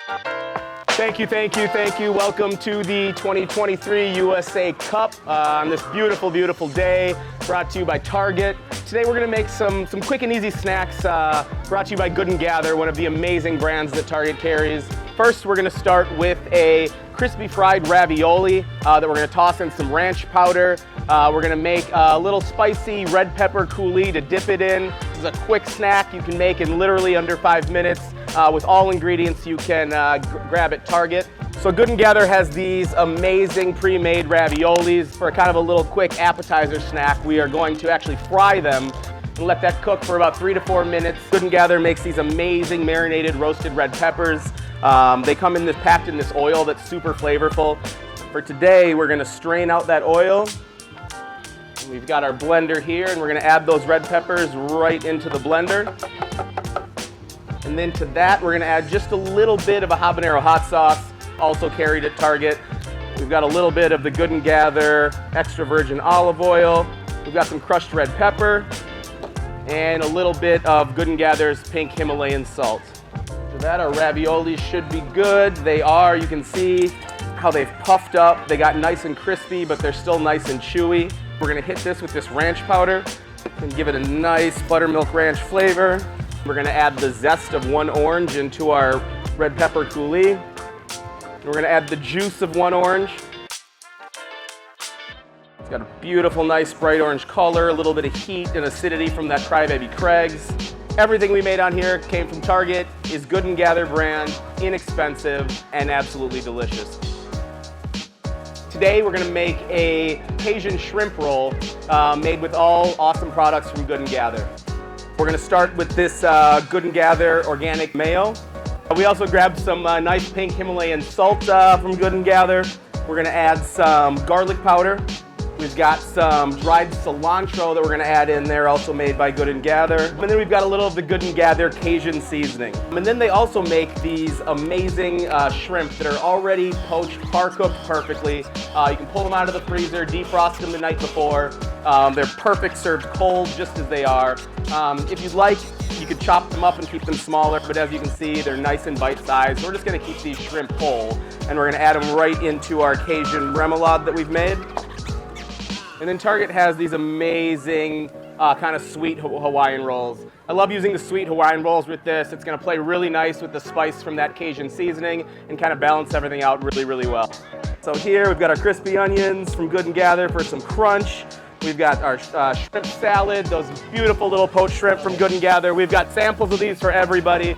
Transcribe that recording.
Thank you, thank you, thank you. Welcome to the 2023 USA Cup on this beautiful, beautiful day, brought to you by Target. Today we're gonna make some quick and easy snacks brought to you by Good & Gather, one of the amazing brands that Target carries. First, we're gonna start with a crispy fried ravioli that we're gonna toss in some ranch powder. We're gonna make a little spicy red pepper coulis to dip it in. This is a quick snack you can make in literally under 5 minutes with all ingredients you can grab at Target. So Good & Gather has these amazing pre-made raviolis. For kind of a little quick appetizer snack, we are going to actually fry them and let that cook for about 3 to 4 minutes. Good & Gather makes these amazing marinated roasted red peppers. They come in packed in this oil that's super flavorful. For today, we're gonna strain out that oil. We've got our blender here, and we're gonna add those red peppers right into the blender. And then to that, we're gonna add just a little bit of a habanero hot sauce, also carried at Target. We've got a little bit of the Good & Gather extra virgin olive oil. We've got some crushed red pepper, and a little bit of Good & Gather's pink Himalayan salt. After that, our raviolis should be good. They are. You can see how they've puffed up. They got nice and crispy, but they're still nice and chewy. We're gonna hit this with this ranch powder and give it a nice buttermilk ranch flavor. We're gonna add the zest of 1 orange into our red pepper coulis. We're gonna add the juice of 1 orange. It's got a beautiful, nice bright orange color, a little bit of heat and acidity from that Crybaby Craig's. Everything we made on here came from Target, is Good & Gather brand, inexpensive, and absolutely delicious. Today we're gonna make a Cajun shrimp roll made with all awesome products from Good & Gather. We're gonna start with this Good & Gather organic mayo. We also grabbed some nice pink Himalayan salt from Good & Gather. We're gonna add some garlic powder. We've got some dried cilantro that we're gonna add in there, also made by Good & Gather. And then we've got a little of the Good & Gather Cajun seasoning. And then they also make these amazing shrimp that are already poached, par cooked perfectly. You can pull them out of the freezer, defrost them the night before. They're perfect served cold, just as they are. If you'd like, you could chop them up and keep them smaller, but as you can see, they're nice and bite-sized. We're just gonna keep these shrimp whole, and we're gonna add them right into our Cajun remoulade that we've made. And then Target has these amazing kind of sweet Hawaiian rolls. I love using the sweet Hawaiian rolls with this. It's gonna play really nice with the spice from that Cajun seasoning and kind of balance everything out really, really well. So here we've got our crispy onions from Good & Gather for some crunch. We've got our shrimp salad, those beautiful little poached shrimp from Good & Gather. We've got samples of these for everybody.